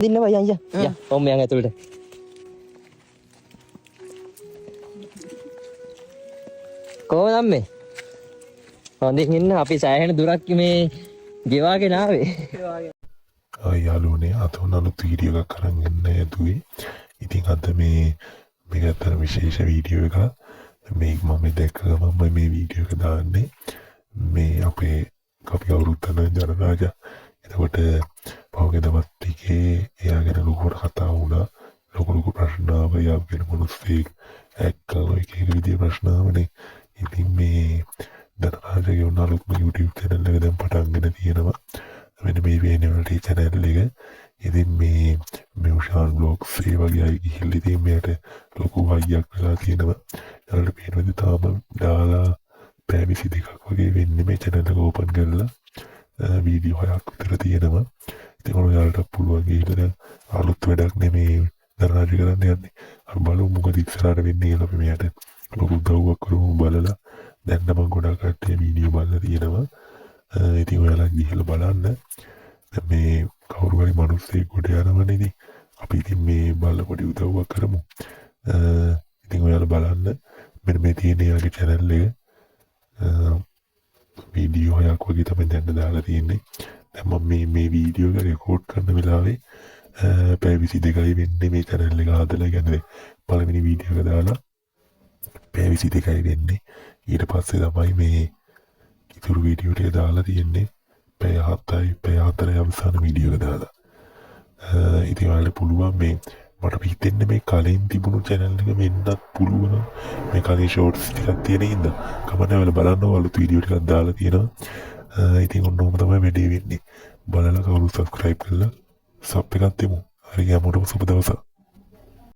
දින්න බයි අයියා. යා ඔම් යන් ඇතුළට. කොහොමද අම්මේ? හොඳින් ඉන්න අපි සෑහෙන දුරක් මේ ගෙවාගෙන ආවේ. යාළුවනේ අද උනලුත් වීඩියෝ එකක් අරන් එන්න යදුවේ. ඉතින් අද මේක අතර විශේෂ වීඩියෝ එකක්. මේක මම දැක්ක ගමන් මේ වීඩියෝ එක දාන්නේ. මේ අපේ අපි අවුරුද්දන ජනරාජා. එතකොට පහුගිය දවස් ටිකේ එයා ගැන ලොකුවට කතා වුණා. ලොකු ප්‍රශ්න ආවා. එයා ගැන මිනිස්සෙක් ඇක්කලා එක විදිහේ ප්‍රශ්න ආවනේ. ඉතින් මේ ජනරාජාගේ උනාලුත් YouTube channel එක දැන් පටන්ගෙන තියෙනවා. මෙන්න මේ වේනවලට channel එක. ඉතින් මේ උෂාන් vlogs ඒ වගේ අය ගිහිල්ලා ඉතින් මෙයාට ලොකු වයියක් වෙලා තියෙනවා. යාළුවට පේනවද තාම දාලා පැය 22ක් වගේ වෙන්නේ මේ channel එක open කරලා වීඩියෝ 6ක් විතර තියෙනවා. ඉතින් ඔයාලට පුළුවන් ගිහිල්ලා දැන් අලුත් වැඩක් නෙමේ දරාජ කරන්න යන්නේ. අපි බලමු මොකද ඉස්සරහට වෙන්නේ කියලා අපි මෙයාට ලොකු උදව්වක් කරමු බලලා. දැන් නම් ගොඩක් කට්ටිය වීඩියෝ බලලා තියෙනවා. ඉතින් ඔයාලා ගිහිල්ලා බලන්න. මේ කවුරු හරි මිනිස්සෙක් කොට යනවනේ ඉතින් අපි ඉතින් මේ බලලා පොඩි උදව්වක් කරමු. ඉතින් ඔයාලා බලන්න මෙන්න මේ තියෙන යාගේ channel එක වීඩියෝ හයක් වගේ තමයි දැන් දාලා තියෙන්නේ. දැන් මම මේ වීඩියෝ එක රෙකෝඩ් කරන වෙලාවේ පැය 22යි වෙන්නේ මේ channel එක හදලා කියන්නේ පළවෙනි වීඩියෝ එක දාලා පැය 22යි වෙන්නේ. ඊට පස්සේ තමයි මේ ඉතුරු වීඩියෝ ටික දාලා තියෙන්නේ. පැය 4යි අවසාන වීඩියෝ එක දාලා. ඉතින් ඔයාලට පුළුවන් මේ මට හිතෙන්නේ මේ කලින් තිබුණු channel එක වෙන්නත් පුළුවන්. මේ කලින් shorts ටිකක් තියෙන හින්දා කමන්න ඔයාලා බලන්න අලුත් වීඩියෝ ටිකක් දාලා තියෙනවා. ඉතින් ඔන්නෝම තමයි වැඩේ වෙන්නේ. බලලා කවුරු subscribe කරලා sub එකක් දෙමු. හරි හැමෝටම සුබ දවසක්.